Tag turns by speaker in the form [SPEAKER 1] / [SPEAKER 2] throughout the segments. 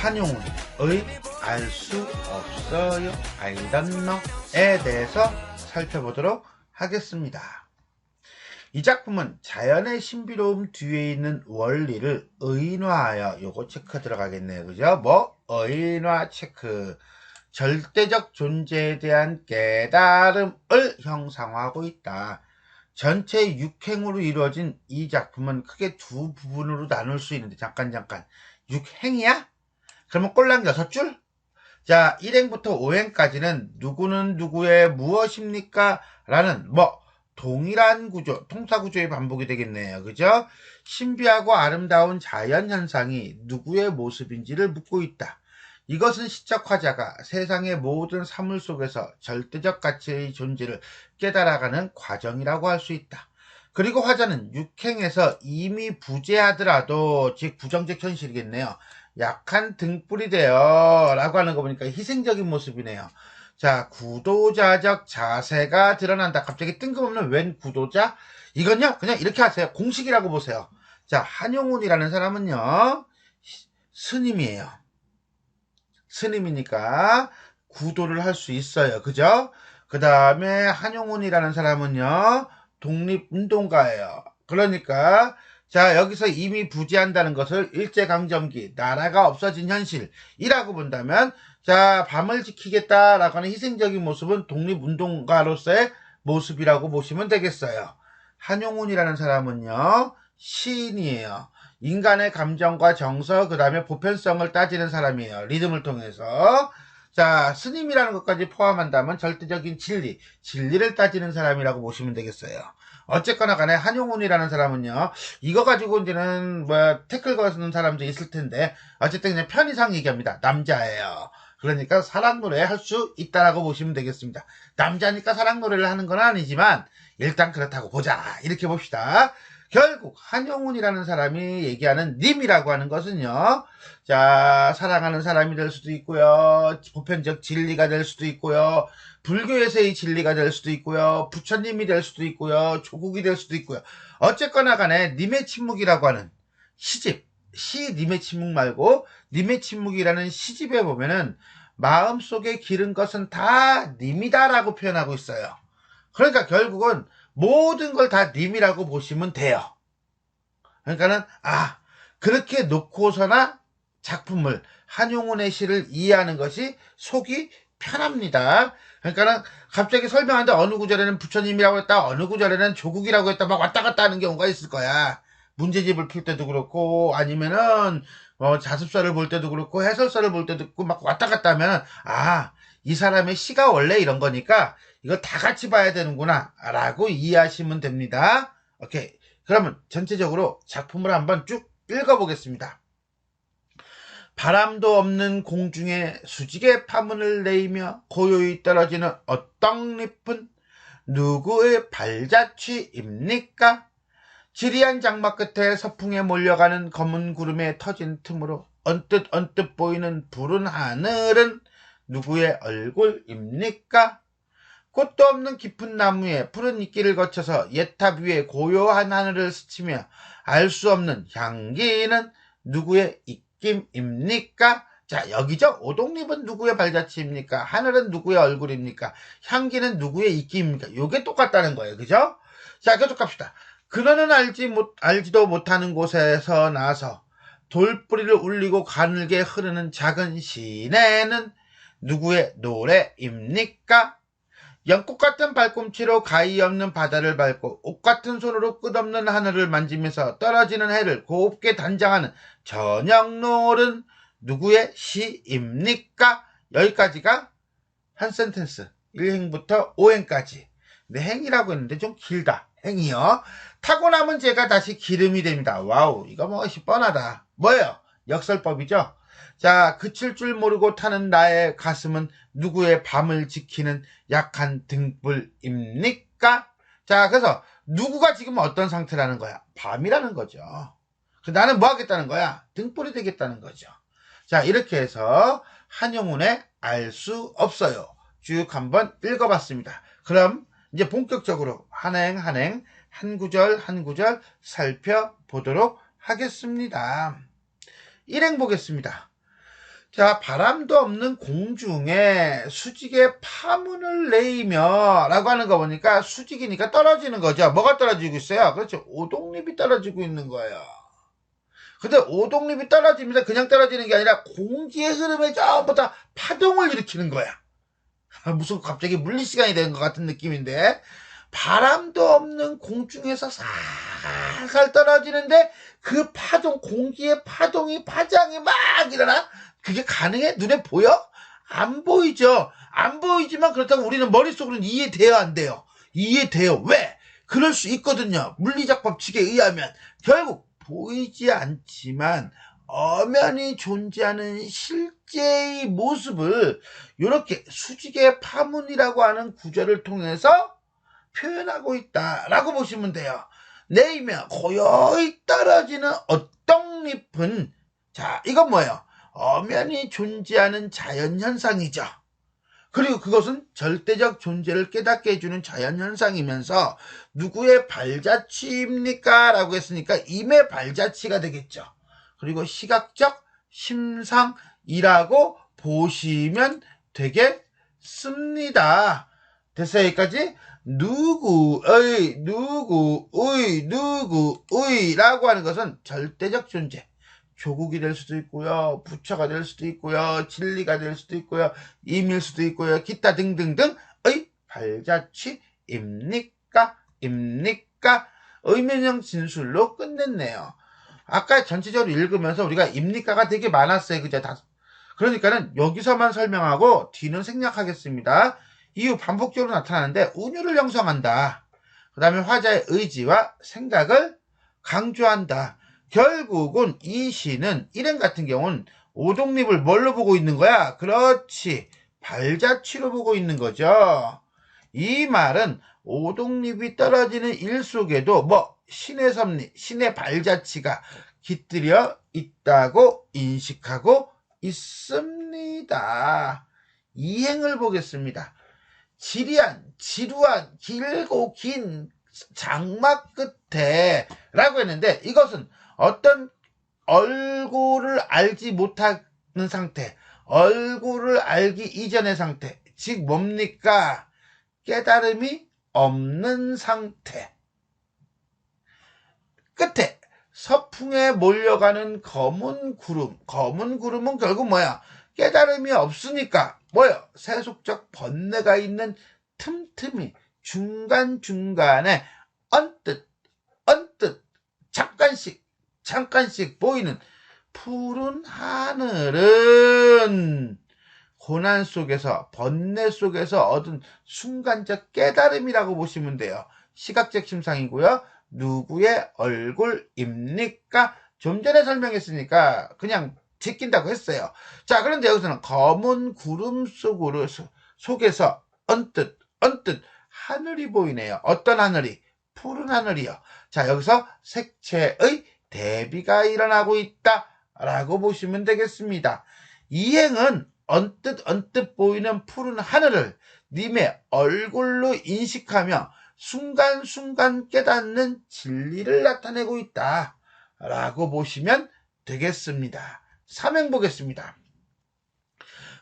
[SPEAKER 1] 한용운의 알 수 없어요, I don't know에 대해서 살펴보도록 하겠습니다. 이 작품은 자연의 신비로움 뒤에 있는 원리를 의인화하여, 요거 체크 들어가겠네요. 그죠? 의인화 체크. 절대적 존재에 대한 깨달음을 형상화하고 있다. 전체 6행으로 이루어진 이 작품은 크게 두 부분으로 나눌 수 있는데, 잠깐. 6행이야? 그러면 꼴랑 6줄? 자, 1행부터 5행까지는 누구는 누구의 무엇입니까? 라는 동일한 구조, 통사구조의 반복이 되겠네요. 그죠? 신비하고 아름다운 자연현상이 누구의 모습인지를 묻고 있다. 이것은 시적 화자가 세상의 모든 사물 속에서 절대적 가치의 존재를 깨달아가는 과정이라고 할 수 있다. 그리고 화자는 6행에서 이미 부재하더라도, 즉 부정적 현실이겠네요. 약한 등불이 되어 라고 하는 거 보니까 희생적인 모습이네요. 자, 구도자적 자세가 드러난다. 갑자기 뜬금없는 웬 구도자? 이건요, 그냥 이렇게 하세요. 공식이라고 보세요. 자, 한용운이라는 사람은요, 스님이에요. 스님이니까 구도를 할 수 있어요. 그죠? 그 다음에 한용운이라는 사람은요, 독립운동가예요. 그러니까 자, 여기서 이미 부재한다는 것을 일제강점기, 나라가 없어진 현실이라고 본다면, 자, 밤을 지키겠다라고 하는 희생적인 모습은 독립운동가로서의 모습이라고 보시면 되겠어요. 한용운이라는 사람은요, 시인이에요. 인간의 감정과 정서, 그 다음에 보편성을 따지는 사람이에요. 리듬을 통해서. 자, 스님이라는 것까지 포함한다면 절대적인 진리를 따지는 사람이라고 보시면 되겠어요. 어쨌거나 간에 한용운이라는 사람은요, 이거 가지고 이제는 태클 거는 사람도 있을 텐데, 어쨌든 그냥 편의상 얘기합니다. 남자예요. 그러니까 사랑 노래 할 수 있다라고 보시면 되겠습니다. 남자니까 사랑 노래를 하는 건 아니지만 일단 그렇다고 보자. 이렇게 봅시다. 결국 한용운이라는 사람이 얘기하는 님이라고 하는 것은요, 자, 사랑하는 사람이 될 수도 있고요, 보편적 진리가 될 수도 있고요, 불교에서의 진리가 될 수도 있고요, 부처님이 될 수도 있고요, 조국이 될 수도 있고요. 어쨌거나 간에 님의 침묵이라고 하는 시집, 님의 침묵 말고 님의 침묵이라는 시집에 보면은 마음속에 기른 것은 다 님이다라고 표현하고 있어요. 그러니까 결국은 모든 걸 다 님이라고 보시면 돼요. 그러니까는 그렇게 놓고서나 작품을, 한용운의 시를 이해하는 것이 속이 편합니다. 그러니까는 갑자기 설명하는데 어느 구절에는 부처님이라고 했다, 어느 구절에는 조국이라고 했다, 막 왔다 갔다 하는 경우가 있을 거야. 문제집을 풀 때도 그렇고, 아니면은 자습서를 볼 때도 그렇고, 해설서를 볼 때도 그렇고, 막 왔다 갔다 하면은 이 사람의 시가 원래 이런 거니까 이거 다 같이 봐야 되는구나 라고 이해하시면 됩니다. 오케이. 그러면 전체적으로 작품을 한번 쭉 읽어보겠습니다. 바람도 없는 공중에 수직의 파문을 내이며 고요히 떨어지는 어떡잎은 누구의 발자취입니까? 지리한 장막 끝에 서풍에 몰려가는 검은 구름에 터진 틈으로 언뜻 보이는 푸른 하늘은 누구의 얼굴입니까? 꽃도 없는 깊은 나무에 푸른 이끼를 거쳐서 옛탑 위에 고요한 하늘을 스치며 알 수 없는 향기는 누구의 입김입니까? 자, 여기죠? 오동잎은 누구의 발자취입니까? 하늘은 누구의 얼굴입니까? 향기는 누구의 입김입니까? 요게 똑같다는 거예요. 그죠? 자, 계속 갑시다. 그너는 알지도 못하는 곳에서 나서 돌뿌리를 울리고 가늘게 흐르는 작은 시내는 누구의 노래입니까? 연꽃 같은 발꿈치로 가히 없는 바다를 밟고 옷 같은 손으로 끝없는 하늘을 만지면서 떨어지는 해를 곱게 단장하는 저녁노을은 누구의 시입니까? 여기까지가 한 센텐스, 1행부터 5행까지. 네, 행이라고 했는데 좀 길다. 행이요. 타고 남은 재가 다시 기름이 됩니다. 와우, 이거 뻔하다. 뭐예요? 역설법이죠. 자, 그칠 줄 모르고 타는 나의 가슴은 누구의 밤을 지키는 약한 등불입니까? 자, 그래서 누구가 지금 어떤 상태라는 거야? 밤이라는 거죠. 나는 뭐 하겠다는 거야? 등불이 되겠다는 거죠. 자, 이렇게 해서 한용운의 알 수 없어요 쭉 한번 읽어봤습니다. 그럼 이제 본격적으로 한 행 한 구절 한 구절 살펴보도록 하겠습니다. 1행 보겠습니다. 자, 바람도 없는 공중에 수직의 파문을 내이며 라고 하는 거 보니까 수직이니까 떨어지는 거죠. 뭐가 떨어지고 있어요? 그렇죠. 오동립이 떨어지고 있는 거예요. 근데 오동립이 떨어집니다. 그냥 떨어지는 게 아니라 공기의 흐름에 전부 다 파동을 일으키는 거야. 무슨 갑자기 물리시간이 되는 것 같은 느낌인데, 바람도 없는 공중에서 살살 떨어지는데 그 파동, 공기의 파동이, 파장이 막 일어나? 그게 가능해? 눈에 보여? 안 보이죠. 안 보이지만 그렇다고 우리는 머릿속으로는 이해돼요, 안 돼요? 이해돼요. 왜? 그럴 수 있거든요. 물리적 법칙에 의하면. 결국 보이지 않지만 엄연히 존재하는 실제의 모습을 이렇게 수직의 파문이라고 하는 구조를 통해서 표현하고 있다라고 보시면 돼요. 내이며 고요히 떨어지는 어떡잎은, 자, 이건 뭐예요? 엄연히 존재하는 자연현상이죠. 그리고 그것은 절대적 존재를 깨닫게 해주는 자연현상이면서 누구의 발자취입니까? 라고 했으니까 임의 발자취가 되겠죠. 그리고 시각적 심상이라고 보시면 되겠습니다. 됐어요? 여기까지? 누구의 라고 하는 것은 절대적 존재. 조국이 될 수도 있고요, 부처가 될 수도 있고요, 진리가 될 수도 있고요, 임일 수도 있고요, 기타 등등등의 발자취입니까? 의문형 진술로 끝냈네요. 아까 전체적으로 읽으면서 우리가 입니까가 되게 많았어요. 그죠? 그러니까는 여기서만 설명하고 뒤는 생략하겠습니다. 이후 반복적으로 나타나는데 운율을 형성한다. 그 다음에 화자의 의지와 생각을 강조한다. 결국은 이 시는 일행 같은 경우는 오동립을 뭘로 보고 있는 거야? 그렇지, 발자취로 보고 있는 거죠. 이 말은 오동립이 떨어지는 일 속에도 신의 섭리, 신의 발자취가 깃들여 있다고 인식하고 있습니다. 이행을 보겠습니다. 지루한 길고 긴 장막 끝에 라고 했는데, 이것은 어떤 얼굴을 알지 못하는 상태, 얼굴을 알기 이전의 상태, 즉 뭡니까? 깨달음이 없는 상태. 끝에 서풍에 몰려가는 검은 구름은 결국 뭐야? 깨달음이 없으니까 뭐요? 세속적 번뇌가 있는 틈틈이 중간중간에 언뜻 잠깐씩 보이는 푸른 하늘은 고난 속에서, 번뇌 속에서 얻은 순간적 깨달음이라고 보시면 돼요. 시각적 심상이고요. 누구의 얼굴입니까? 좀 전에 설명했으니까 그냥 제낀다고 했어요. 자, 그런데 여기서는 검은 구름 속에서 언뜻 하늘이 보이네요. 어떤 하늘이? 푸른 하늘이요. 자, 여기서 색채의 대비가 일어나고 있다라고 보시면 되겠습니다. 이행은 언뜻 보이는 푸른 하늘을 님의 얼굴로 인식하며 순간순간 깨닫는 진리를 나타내고 있다라고 보시면 되겠습니다. 삼행 보겠습니다.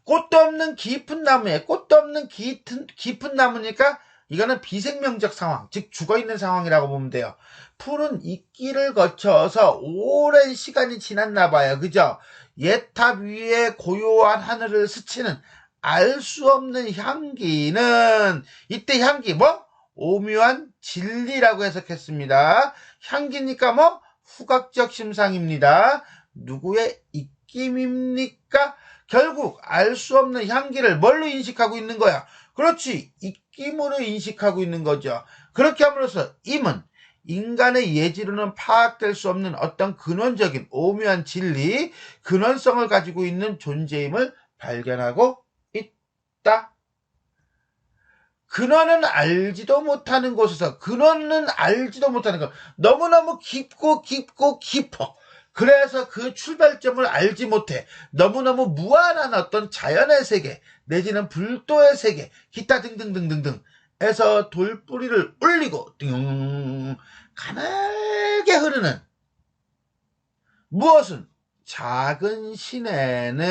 [SPEAKER 1] 꽃도 없는 깊은 나무에, 꽃도 없는 깊은 나무니까 이거는 비생명적 상황, 즉 죽어있는 상황이라고 보면 돼요. 푸른 이끼를 거쳐서 오랜 시간이 지났나 봐요. 그죠? 옛탑 위에 고요한 하늘을 스치는 알 수 없는 향기는, 이때 향기 오묘한 진리라고 해석했습니다. 향기니까 후각적 심상입니다. 누구의 입김입니까? 결국 알 수 없는 향기를 뭘로 인식하고 있는 거야? 그렇지, 입김으로 인식하고 있는 거죠. 그렇게 함으로써 임은 인간의 예지로는 파악될 수 없는 어떤 근원적인 오묘한 진리, 근원성을 가지고 있는 존재임을 발견하고 있다. 근원은 알지도 못하는 곳에서, 근원은 알지도 못하는 것, 너무너무 깊고 깊어. 그래서 그 출발점을 알지 못해 너무너무 무한한 어떤 자연의 세계 내지는 불도의 세계, 기타 등등등등등 에서 돌뿌리를 올리고 가늘게 흐르는 무엇은 작은 시내는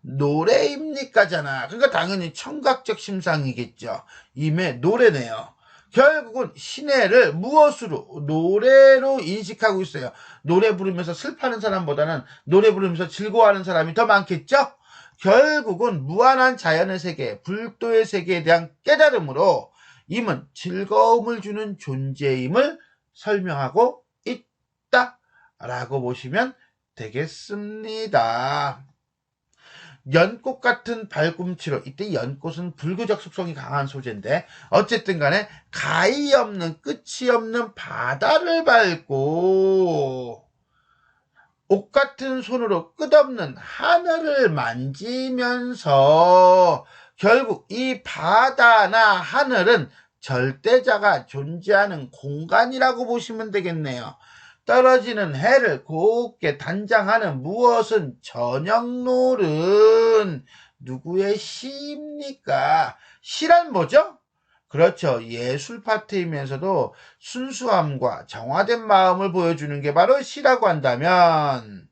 [SPEAKER 1] 노래입니까잖아. 그러니까 당연히 청각적 심상이겠죠. 임의 노래네요. 결국은 시내를 무엇으로? 노래로 인식하고 있어요. 노래 부르면서 슬퍼하는 사람보다는 노래 부르면서 즐거워하는 사람이 더 많겠죠? 결국은 무한한 자연의 세계, 불도의 세계에 대한 깨달음으로 임은 즐거움을 주는 존재임을 설명하고 있다 라고 보시면 되겠습니다. 연꽃 같은 발꿈치로, 이때 연꽃은 불구적 속성이 강한 소재인데 어쨌든 간에 가히 없는, 끝이 없는 바다를 밟고 옷 같은 손으로 끝없는 하늘을 만지면서 결국 이 바다나 하늘은 절대자가 존재하는 공간이라고 보시면 되겠네요. 떨어지는 해를 곱게 단장하는 무엇은 저녁노른 누구의 시입니까? 시란 뭐죠? 그렇죠. 예술 파트이면서도 순수함과 정화된 마음을 보여주는 게 바로 시라고 한다면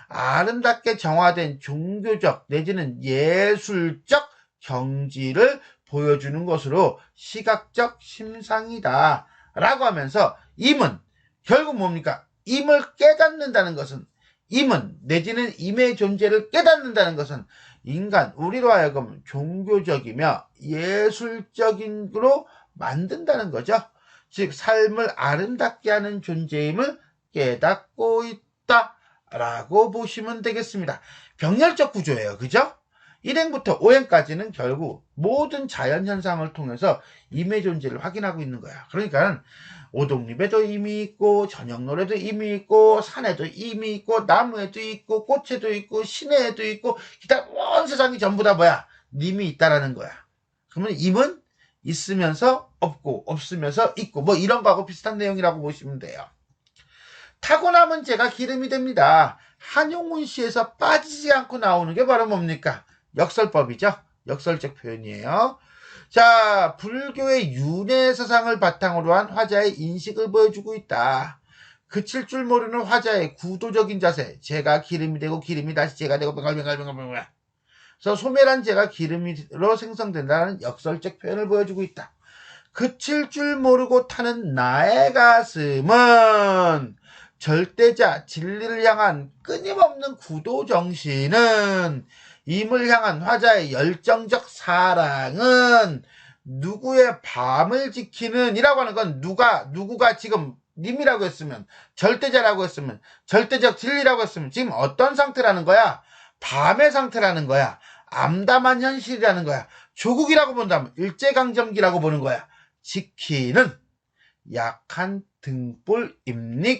[SPEAKER 1] 아름답게 정화된 종교적 내지는 예술적 경지를 보여주는 것으로 시각적 심상이다 라고 하면서 임은 결국 뭡니까? 임을 깨닫는다는 것은, 임은 내지는 임의 존재를 깨닫는다는 것은 인간, 우리로 하여금 종교적이며 예술적인으로 만든다는 거죠. 즉 삶을 아름답게 하는 존재임을 깨닫고 있다라고 보시면 되겠습니다. 병렬적 구조예요. 그죠? 1행부터 5행까지는 결국 모든 자연현상을 통해서 임의 존재를 확인하고 있는 거야. 그러니까 오독잎에도 임이 있고 저녁노래도 임이 있고 산에도 임이 있고 나무에도 있고 꽃에도 있고 시내에도 있고 기타 온 세상이 전부 다 뭐야? 님이 있다라는 거야. 그러면 임은 있으면서 없고 없으면서 있고 뭐 이런 거하고 비슷한 내용이라고 보시면 돼요. 타고 남은 재가 기름이 됩니다. 한용운 시에서 빠지지 않고 나오는 게 바로 뭡니까? 역설법이죠. 역설적 표현이에요. 자, 불교의 윤회 사상을 바탕으로 한 화자의 인식을 보여주고 있다. 그칠 줄 모르는 화자의 구도적인 자세, 재가 기름이 되고 기름이 다시 재가 되고 뱅글뱅글뱅글뱅글. 그래서 소멸한 재가 기름으로 생성된다는 역설적 표현을 보여주고 있다. 그칠 줄 모르고 타는 나의 가슴은 절대자 진리를 향한 끊임없는 구도정신은 임을 향한 화자의 열정적 사랑은 누구의 밤을 지키는 이라고 하는 건 누구가 지금 님이라고 했으면 절대자라고 했으면 절대적 진리라고 했으면 지금 어떤 상태라는 거야? 밤의 상태라는 거야. 암담한 현실이라는 거야. 조국이라고 본다면 일제강점기라고 보는 거야. 지키는 약한 등불입니까?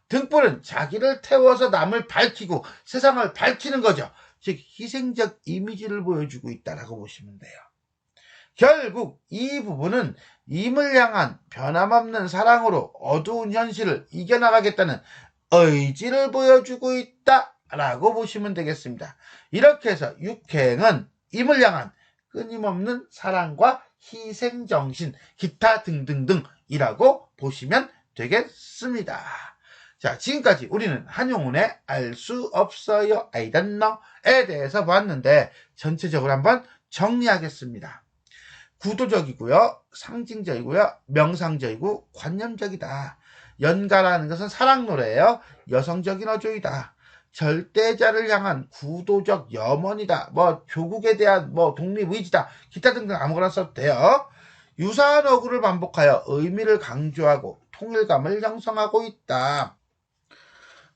[SPEAKER 1] 등불은 자기를 태워서 남을 밝히고 세상을 밝히는 거죠. 즉 희생적 이미지를 보여주고 있다라고 보시면 돼요. 결국 이 부분은 임을 향한 변함없는 사랑으로 어두운 현실을 이겨나가겠다는 의지를 보여주고 있다라고 보시면 되겠습니다. 이렇게 해서 육행은 임을 향한 끊임없는 사랑과 희생정신, 기타 등등등이라고 보시면 되겠습니다. 자, 지금까지 우리는 한용운의 알 수 없어요, I don't know에 대해서 봤는데 전체적으로 한번 정리하겠습니다. 구도적이고요, 상징적이고요, 명상적이고 관념적이다. 연가라는 것은 사랑노래예요. 여성적인 어조이다. 절대자를 향한 구도적 염원이다. 뭐 조국에 대한 뭐 독립의지다. 기타 등등 아무거나 써도 돼요. 유사한 어구를 반복하여 의미를 강조하고 통일감을 형성하고 있다.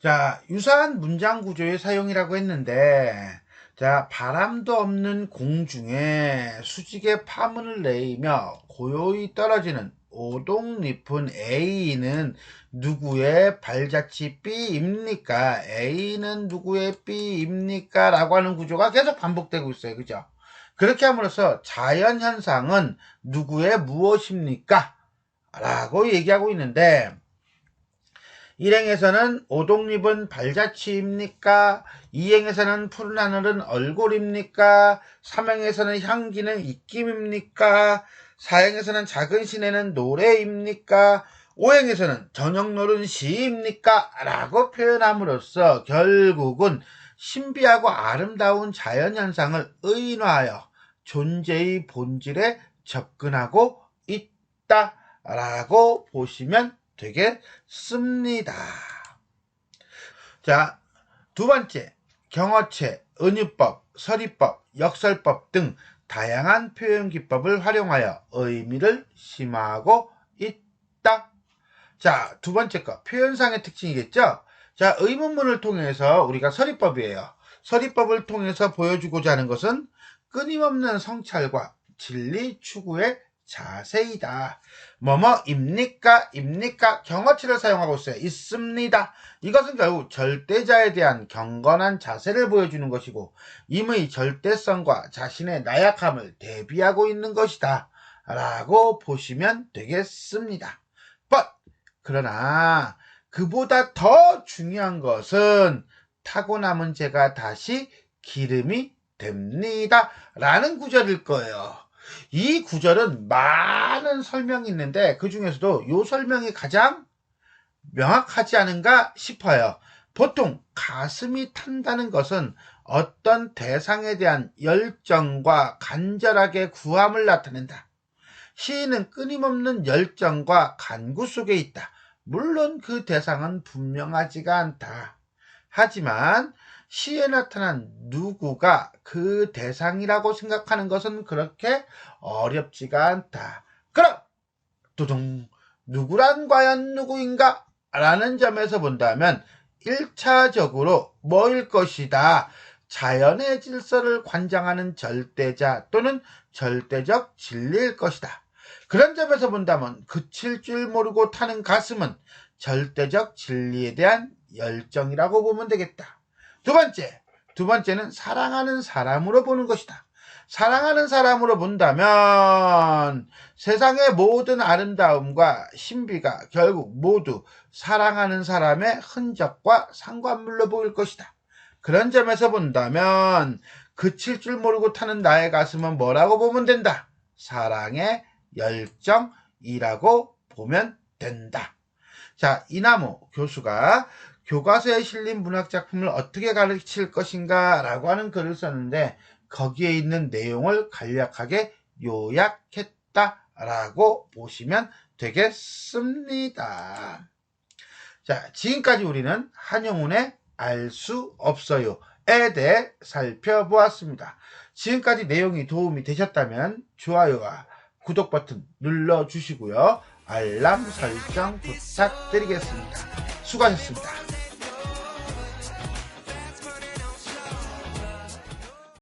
[SPEAKER 1] 자, 유사한 문장 구조의 사용이라고 했는데, 자, 바람도 없는 공중에 수직의 파문을 내이며 고요히 떨어지는 오동잎은 A는 누구의 발자취 B입니까? A는 누구의 B입니까? 라고 하는 구조가 계속 반복되고 있어요. 그죠? 그렇게 함으로써 자연현상은 누구의 무엇입니까? 라고 얘기하고 있는데, 일행에서는 오동잎은 발자취입니까? 이행에서는 푸른 하늘은 얼굴입니까? 삼행에서는 향기는 입김입니까? 사행에서는 작은 시내는 노래입니까? 오행에서는 저녁놀은 시입니까? 라고 표현함으로써 결국은 신비하고 아름다운 자연현상을 의인화하여 존재의 본질에 접근하고 있다 라고 보시면 되겠습니다. 자, 두 번째, 경어체, 은유법, 서리법, 역설법 등 다양한 표현 기법을 활용하여 의미를 심화하고 있다. 자, 두 번째 거, 표현상의 특징이겠죠? 자, 의문문을 통해서 우리가 서리법이에요. 서리법을 통해서 보여주고자 하는 것은 끊임없는 성찰과 진리 추구의 자세이다. 뭐뭐입니까? 입니까? 경어치를 사용하고 있어요. 있습니다. 이것은 결국 절대자에 대한 경건한 자세를 보여주는 것이고 임의 절대성과 자신의 나약함을 대비하고 있는 것이다 라고 보시면 되겠습니다. But 그러나 그보다 더 중요한 것은 타고 남은 죄가 다시 기름이 됩니다 라는 구절일 거예요. 이 구절은 많은 설명이 있는데 그 중에서도 이 설명이 가장 명확하지 않은가 싶어요. 보통 가슴이 탄다는 것은 어떤 대상에 대한 열정과 간절하게 구함을 나타낸다. 시인은 끊임없는 열정과 간구 속에 있다. 물론 그 대상은 분명하지가 않다. 하지만 시에 나타난 누구가 그 대상이라고 생각하는 것은 그렇게 어렵지가 않다. 그럼 두둥 누구란 과연 누구인가? 라는 점에서 본다면 1차적으로 뭐일 것이다. 자연의 질서를 관장하는 절대자 또는 절대적 진리일 것이다. 그런 점에서 본다면 그칠 줄 모르고 타는 가슴은 절대적 진리에 대한 열정이라고 보면 되겠다. 두 번째는 사랑하는 사람으로 보는 것이다. 사랑하는 사람으로 본다면 세상의 모든 아름다움과 신비가 결국 모두 사랑하는 사람의 흔적과 상관물로 보일 것이다. 그런 점에서 본다면 그칠 줄 모르고 타는 나의 가슴은 뭐라고 보면 된다? 사랑의 열정이라고 보면 된다. 자, 이나무 교수가 교과서에 실린 문학작품을 어떻게 가르칠 것인가 라고 하는 글을 썼는데 거기에 있는 내용을 간략하게 요약했다 라고 보시면 되겠습니다. 자, 지금까지 우리는 한영운의 알 수 없어요에 대해 살펴보았습니다. 지금까지 내용이 도움이 되셨다면 좋아요와 구독 버튼 눌러주시고요. 알람 설정 부탁드리겠습니다. 수고하셨습니다.